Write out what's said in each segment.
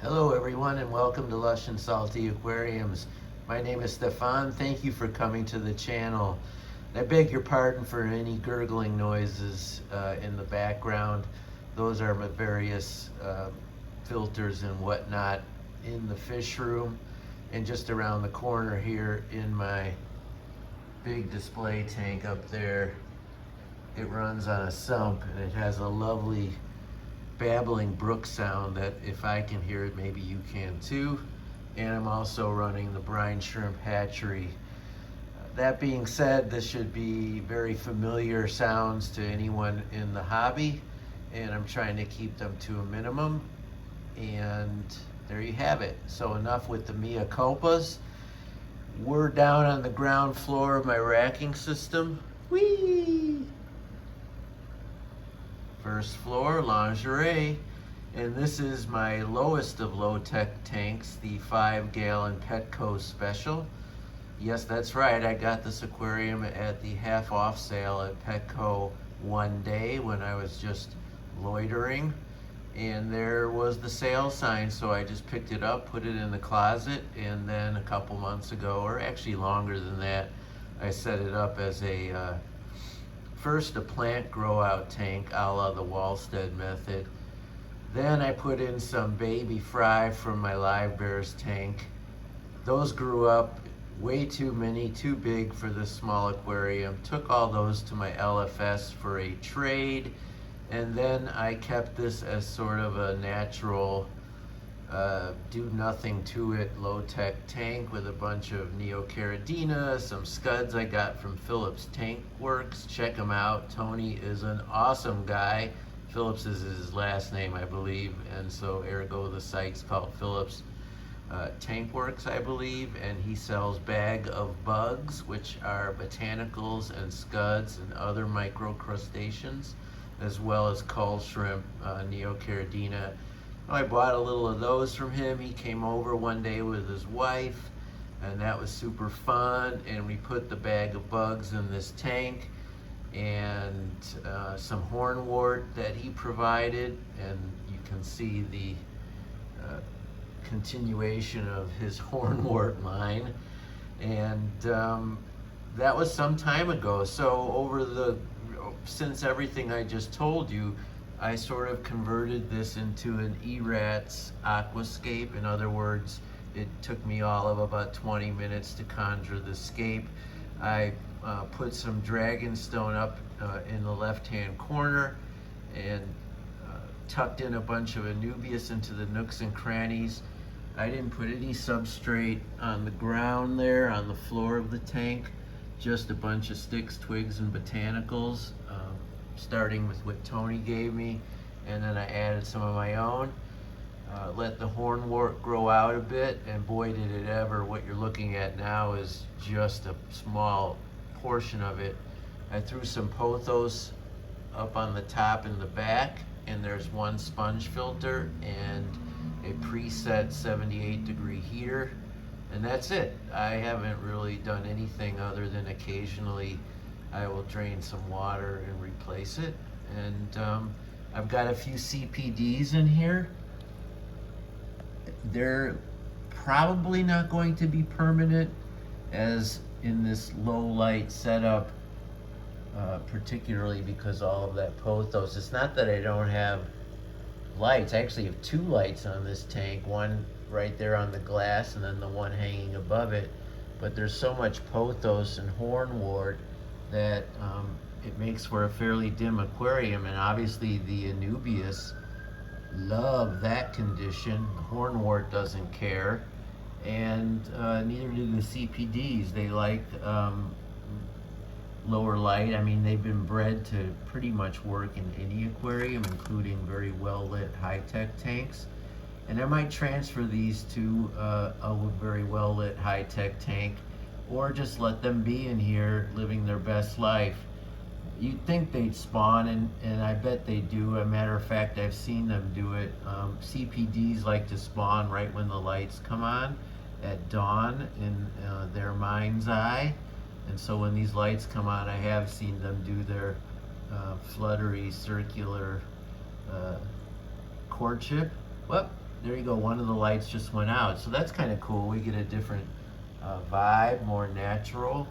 Hello everyone and welcome to Lush and Salty Aquariums. My name is Stefan. Thank you for coming to the channel. I beg your pardon for any gurgling noises in the background. Those are my various filters and whatnot in the fish room, and just around the corner here in my big display tank up there. It runs on a sump and it has a lovely babbling brook sound that if I can hear it, maybe you can too. And I'm also running the brine shrimp hatchery. That being said, this should be very familiar sounds to anyone in the hobby, and I'm trying to keep them to a minimum. And there you have it. So enough with the mea culpas. We're down on the ground floor of my racking system. Whee! First floor, lingerie. And this is my lowest of low-tech tanks, the 5-gallon Petco Special. Yes, that's right, I got this aquarium at the half-off sale at Petco one day when I was just loitering. And there was the sale sign, so I just picked it up, put it in the closet, and then a couple months ago, or actually longer than that, I set it up as first a plant grow out tank a la the Wallstead method. Then I put in some baby fry from my live bears tank. Those grew up way too many, too big for this small aquarium. Took all those to my LFS for a trade. And then I kept this as sort of a natural, do nothing to it, low-tech tank with a bunch of Neocaridina, some scuds I got from Phillips Tank Works. Check him out. Tony is an awesome guy. Phillips is his last name, I believe, and so ergo the site's called Phillips Tank Works, I believe, and he sells bag of bugs, which are botanicals and scuds and other microcrustaceans, as well as cull shrimp, Neocaridina. I bought a little of those from him. He came over one day with his wife, and that was super fun. And we put the bag of bugs in this tank, and some hornwort that he provided, and you can see the continuation of his hornwort line. And that was some time ago. So since everything I just told you, I sort of converted this into an ERATS aquascape. In other words, it took me all of about 20 minutes to conjure the scape. I put some dragonstone up in the left-hand corner and tucked in a bunch of anubias into the nooks and crannies. I didn't put any substrate on the ground there, on the floor of the tank, just a bunch of sticks, twigs, and botanicals, starting with what Tony gave me, and then I added some of my own. Let the hornwort grow out a bit, and boy did it ever. What you're looking at now is just a small portion of it. I threw some pothos up on the top and the back, and there's one sponge filter and a preset 78-degree heater, and that's it. I haven't really done anything other than occasionally I will drain some water and replace it. And I've got a few CPDs in here. They're probably not going to be permanent, as in this low light setup, particularly because all of that pothos. It's not that I don't have lights. I actually have two lights on this tank, one right there on the glass and then the one hanging above it. But there's so much pothos and hornwort that it makes for a fairly dim aquarium, and obviously the anubias love that condition. The hornwort doesn't care, and neither do the CPDs. They like lower light. I mean, they've been bred to pretty much work in any aquarium, including very well lit high-tech tanks. And I might transfer these to a very well lit high-tech tank, or just let them be in here living their best life. You'd think they'd spawn, and I bet they do. As a matter of fact, I've seen them do it. CPDs like to spawn right when the lights come on at dawn in their mind's eye. And so when these lights come on, I have seen them do their fluttery circular courtship. Well, There you go, one of the lights just went out. So that's kind of cool. We get a different vibe, more natural.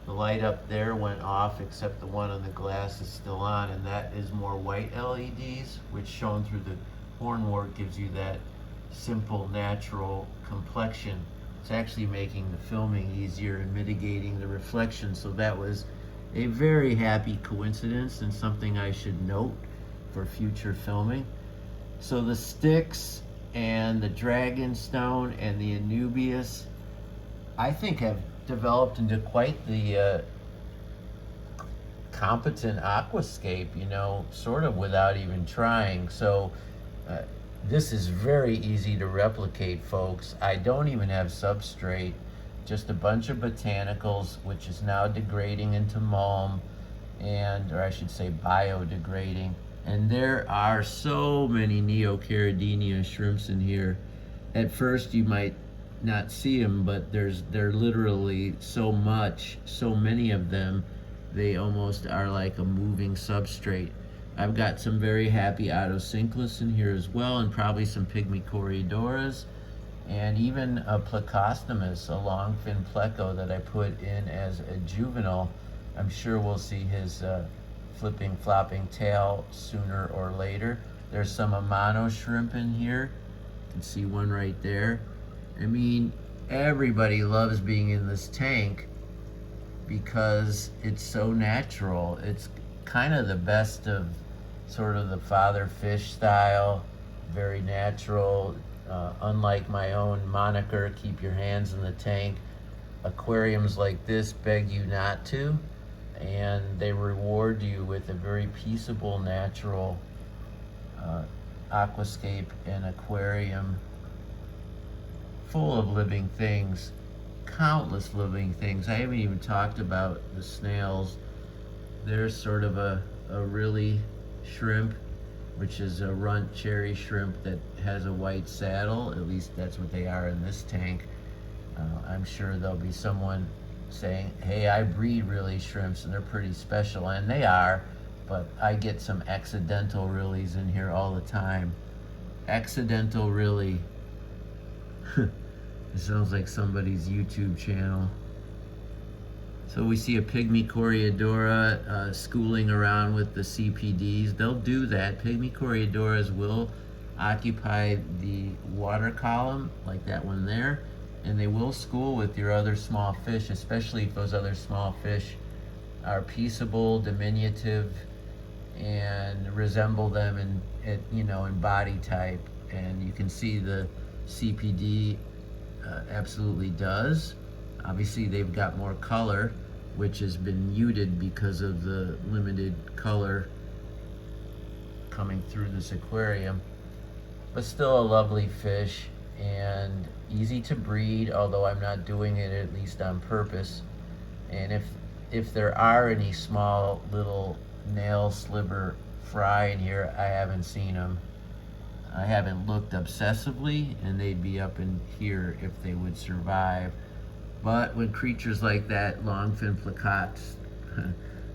The light up there went off, except the one on the glass is still on, and that is more white LEDs, which shown through the hornwort gives you that simple, natural complexion. It's actually making the filming easier and mitigating the reflection. So that was a very happy coincidence and something I should note for future filming. So the sticks and the dragonstone and the Anubias, I think, have developed into quite the competent aquascape, you know, sort of without even trying. So this is very easy to replicate, folks. I don't even have substrate, just a bunch of botanicals, which is now degrading into mulm, and, or I should say biodegrading. And there are so many Neocaridina shrimps in here. At first you might not see them, but they're literally so many of them, they almost are like a moving substrate. I've got some very happy Autosynclus in here as well, and probably some Pygmy Coriodoras, and even a Plecostomus, a longfin pleco that I put in as a juvenile. I'm sure we'll see his flipping, flopping tail sooner or later. There's some Amano shrimp in here. You can see one right there. I mean, everybody loves being in this tank because it's so natural. It's kind of the best of sort of the father fish style, very natural. Unlike my own moniker, keep your hands in the tank, aquariums like this beg you not to, and they reward you with a very peaceable, natural aquascape and aquarium full of living things, countless living things. I haven't even talked about the snails. They're sort of a really shrimp, which is a runt cherry shrimp that has a white saddle. At least that's what they are in this tank. I'm sure there'll be someone saying, hey, I breed really shrimps and they're pretty special, and they are, but I get some accidental reallys in here all the time. Accidental really. It sounds like somebody's YouTube channel. So we see a Pygmy Corioidora schooling around with the CPDs. They'll do that. Pygmy Corioidoras will occupy the water column, like that one there, and they will school with your other small fish, especially if those other small fish are peaceable, diminutive, and resemble them in body type. And you can see the CPD absolutely does. Obviously they've got more color, which has been muted because of the limited color coming through this aquarium, but still a lovely fish and easy to breed, although I'm not doing it at least on purpose. And if there are any small little nail sliver fry in here, I haven't seen them. I haven't looked obsessively, and they'd be up in here if they would survive. But when creatures like that longfin plicots,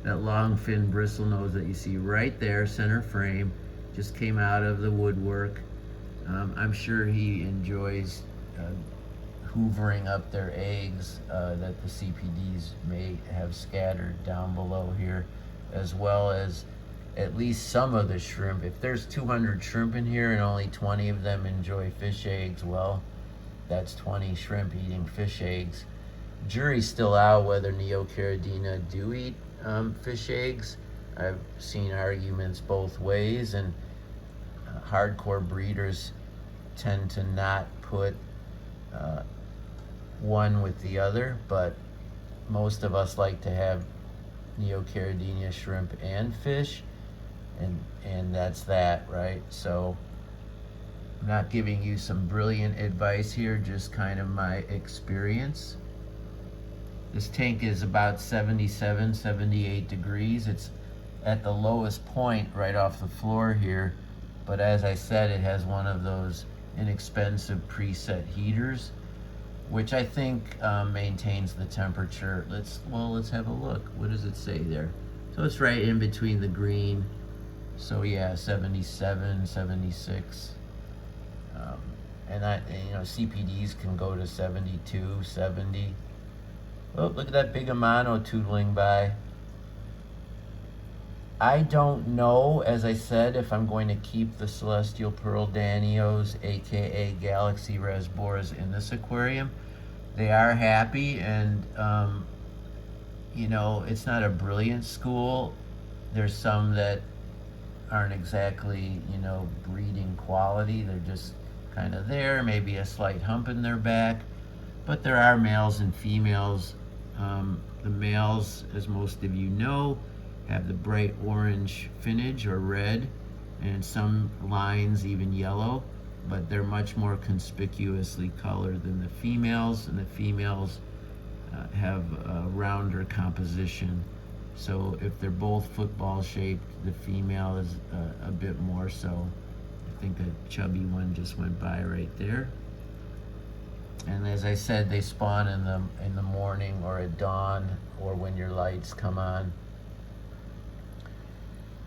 that longfin bristlenose that you see right there, center frame, just came out of the woodwork, I'm sure he enjoys hoovering up their eggs that the CPDs may have scattered down below here, as well as at least some of the shrimp. If there's 200 shrimp in here and only 20 of them enjoy fish eggs, well, that's 20 shrimp eating fish eggs. Jury's still out whether Neocaridina do eat fish eggs. I've seen arguments both ways, and hardcore breeders tend to not put one with the other, but most of us like to have Neocaridina shrimp and fish, and that's that, right? So I'm not giving you some brilliant advice here, just kind of my experience. This tank is about 77, 78 degrees. It's at the lowest point right off the floor here, but as I said, it has one of those inexpensive preset heaters, which I think maintains the temperature. Let's have a look. What does it say there? So it's right in between the green. So yeah, 77, 76. you know, CPDs can go to 72, 70. Oh, look at that big Amano tootling by. I don't know, as I said, if I'm going to keep the Celestial Pearl Danios, aka Galaxy Rasboras, in this aquarium. They are happy, and you know, it's not a brilliant school. There's some that aren't exactly, you know, breeding quality. They're just kind of there, maybe a slight hump in their back. But there are males and females. The males, as most of you know, have the bright orange finnage or red, and some lines even yellow, but they're much more conspicuously colored than the females, and the females have a rounder composition. So if they're both football shaped, the female is a bit more so. I think a chubby one just went by right there. And as I said, they spawn in the morning or at dawn or when your lights come on.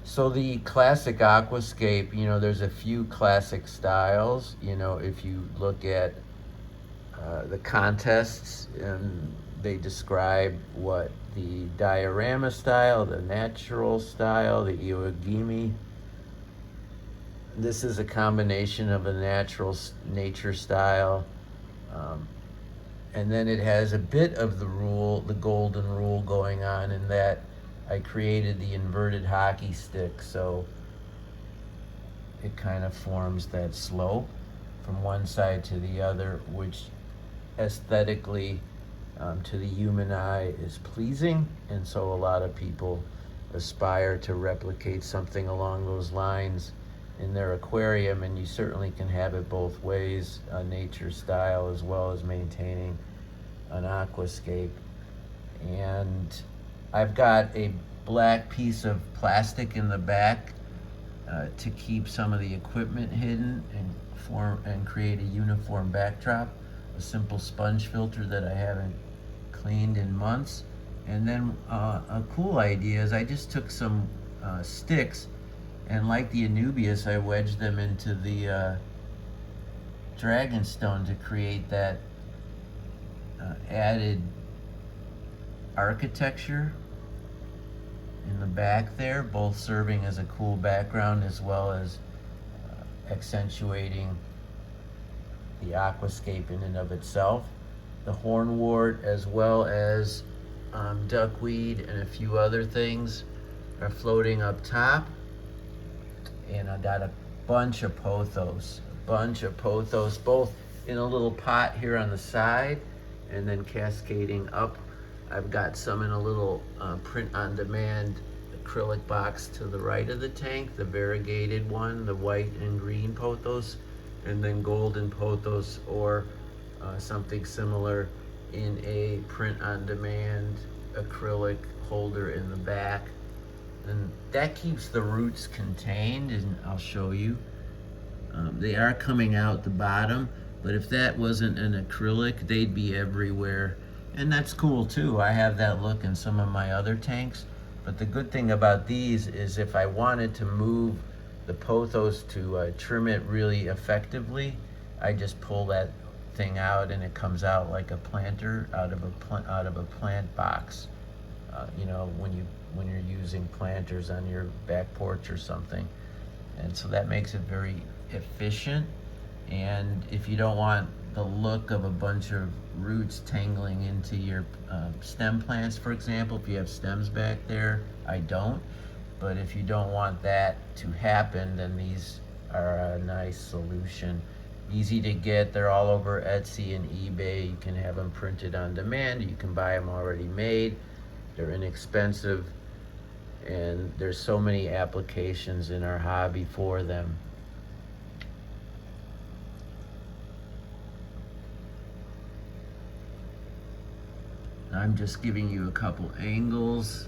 So the classic aquascape, you know, there's a few classic styles. You know, if you look at the contests, and they describe what the diorama style, the natural style, the iwagimi. This is a combination of a natural nature style, and then it has a bit of the rule, the golden rule going on, in that I created the inverted hockey stick, so it kind of forms that slope from one side to the other, which aesthetically to the human eye is pleasing, and so a lot of people aspire to replicate something along those lines in their aquarium, and you certainly can have it both ways, a nature style as well as maintaining an aquascape. And I've got a black piece of plastic in the back to keep some of the equipment hidden and create a uniform backdrop. A simple sponge filter that I haven't cleaned in months. And then a cool idea is I just took some sticks, and like the Anubias, I wedged them into the dragonstone to create that added architecture in the back there, both serving as a cool background as well as accentuating the aquascape in and of itself. The hornwort, as well as duckweed and a few other things, are floating up top. And I got a bunch of pothos, both in a little pot here on the side and then cascading up. I've got some in a little print-on-demand acrylic box to the right of the tank, the variegated one, the white and green pothos, and then golden pothos or something similar in a print-on-demand acrylic holder in the back. And that keeps the roots contained, and I'll show you. They are coming out the bottom, but if that wasn't an acrylic, they'd be everywhere. And that's cool too. I have that look in some of my other tanks. But the good thing about these is if I wanted to move the pothos to trim it really effectively, I just pull that thing out and it comes out like a planter out of a plant box. You know, when you're using planters on your back porch or something. And so that makes it very efficient. And if you don't want the look of a bunch of roots tangling into your stem plants, for example, if you have stems back there, I don't. But if you don't want that to happen, then these are a nice solution. Easy to get, they're all over Etsy and eBay. You can have them printed on demand, you can buy them already made. They're inexpensive, and there's so many applications in our hobby for them. I'm just giving you a couple angles.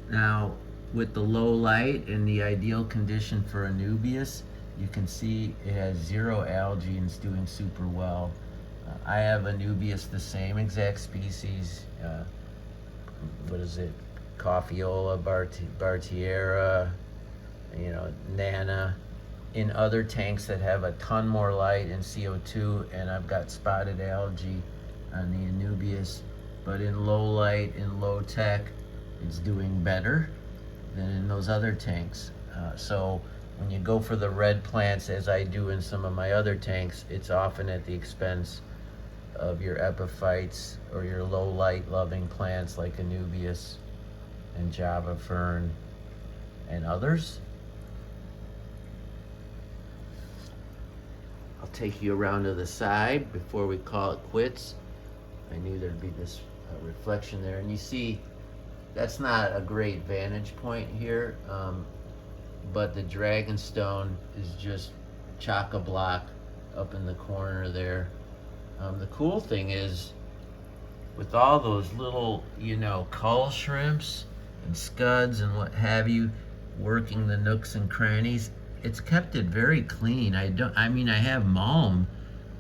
Now, with the low light and the ideal condition for Anubias, you can see it has zero algae and it's doing super well. I have Anubias, the same exact species. What is it? Coffeola, Bartiera, you know, Nana. in other tanks that have a ton more light and CO2, and I've got spotted algae on the Anubias. But in low light and low tech, it's doing better than in those other tanks. So when you go for the red plants, as I do in some of my other tanks, it's often at the expense of your epiphytes or your low light loving plants like Anubias and Java fern and others. I'll take you around to the side before we call it quits. I knew there'd be this reflection there, and you see that's not a great vantage point here, but the dragonstone is just chock-a-block up in the corner there. The cool thing is, with all those little, cull shrimps and scuds and what have you, working the nooks and crannies, it's kept it very clean. I have mulm,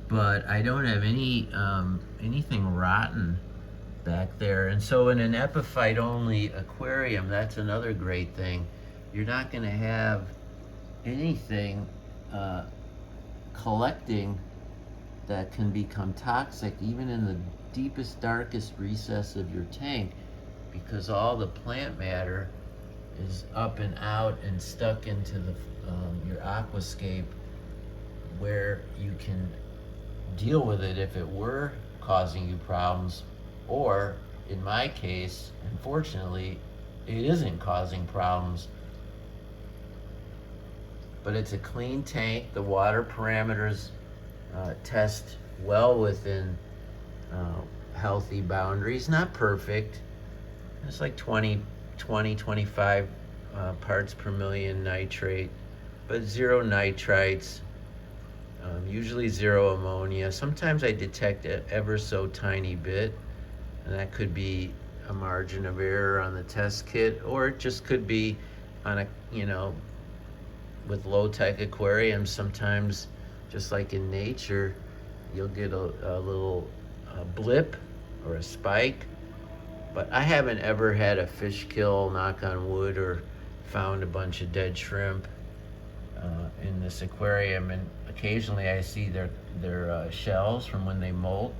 but I don't have anything rotten back there. And so in an epiphyte only aquarium, that's another great thing. You're not going to have anything collecting that can become toxic even in the deepest, darkest recess of your tank, because all the plant matter is up and out and stuck into the your aquascape, where you can deal with it if it were causing you problems, or in my case, unfortunately, it isn't causing problems. But it's a clean tank. The water parameters test well within healthy boundaries. Not perfect. It's like 25 parts per million nitrate, but 0 nitrites, usually 0 ammonia. Sometimes I detect an ever so tiny bit, and that could be a margin of error on the test kit, or it just could be on a, with low-tech aquariums, sometimes, just like in nature, you'll get a little blip or a spike. But I haven't ever had a fish kill, knock on wood, or found a bunch of dead shrimp in this aquarium. And occasionally I see their shells from when they molt,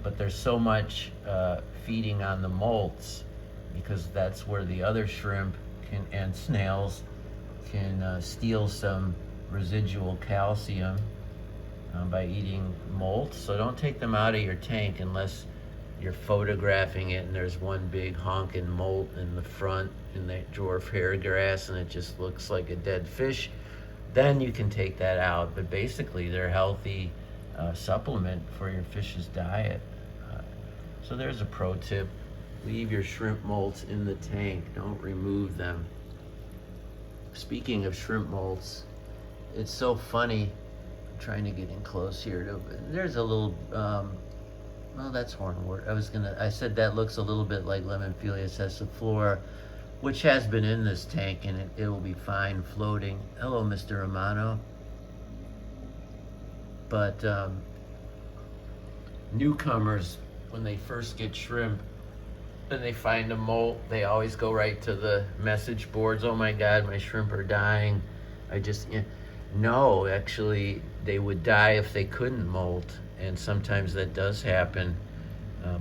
but there's so much feeding on the molts, because that's where the other shrimp and snails can steal some residual calcium by eating molt. So don't take them out of your tank unless you're photographing it and there's one big honking molt in the front in that dwarf hairgrass and it just looks like a dead fish. Then you can take that out. But basically they're a healthy supplement for your fish's diet. So there's a pro tip. Leave your shrimp molts in the tank. Don't remove them. Speaking of shrimp molts, it's so funny. I'm trying to get in close here. There's a little, well, that's hornwort. I said that looks a little bit like Lemmonphilia sessiflora, which has been in this tank, and it will be fine floating. Hello, Mr. Romano. But newcomers, when they first get shrimp and they find a molt, they always go right to the message boards. Oh my God, my shrimp are dying. No, actually, they would die if they couldn't molt, and sometimes that does happen,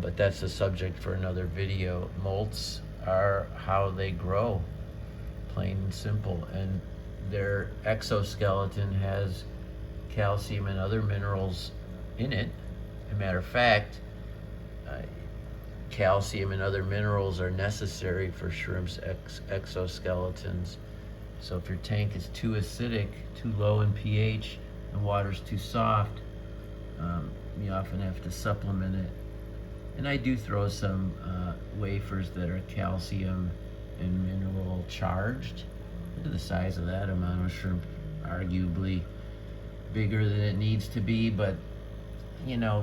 but that's a subject for another video. Molts are how they grow, plain and simple, and their exoskeleton has calcium and other minerals in it. As a matter of fact, calcium and other minerals are necessary for shrimp's exoskeletons. So if your tank is too acidic, too low in pH, the water's too soft, you often have to supplement it. And I do throw some wafers that are calcium and mineral charged. Look at the size of that amount of shrimp, arguably bigger than it needs to be, but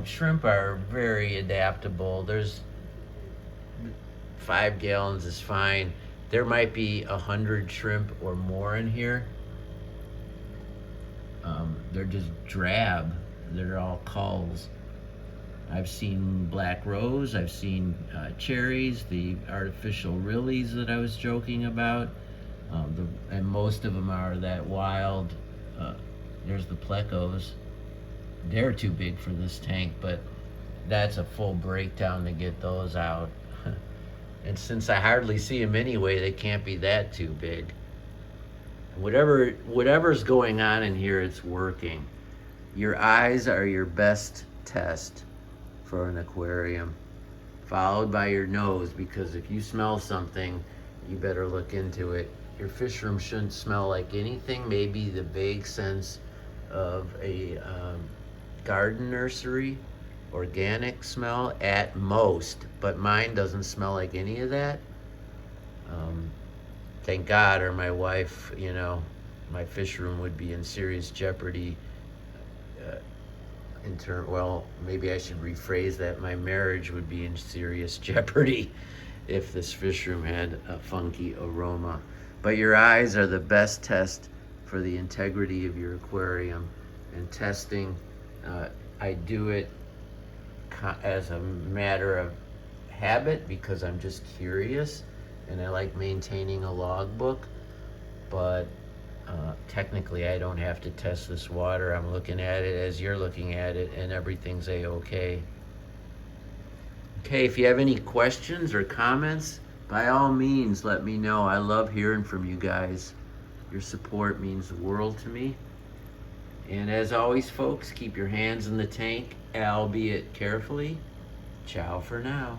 shrimp are very adaptable. There's 5 gallons is fine. There might be 100 shrimp or more in here. They're just drab. They're all culls. I've seen black rose. I've seen cherries, the artificial rillies that I was joking about. And most of them are that wild There's the plecos. They're too big for this tank, but that's a full breakdown to get those out. And since I hardly see them anyway, they can't be that too big. Whatever's going on in here, it's working. Your eyes are your best test for an aquarium, followed by your nose, because if you smell something, you better look into it. Your fish room shouldn't smell like anything, maybe the vague sense of a garden nursery, organic smell at most, but mine doesn't smell like any of that. Thank God, or my wife, my fish room would be in serious jeopardy. Well, maybe I should rephrase that. My marriage would be in serious jeopardy if this fish room had a funky aroma. But your eyes are the best test for the integrity of your aquarium. And testing, I do it as a matter of habit because I'm just curious and I like maintaining a logbook. But technically I don't have to test this water. I'm looking at it as you're looking at it, and everything's a-okay. Okay, if you have any questions or comments, by all means let me know. I love hearing from you guys. Your support means the world to me. And as always, folks, keep your hands in the tank, albeit carefully. Ciao for now.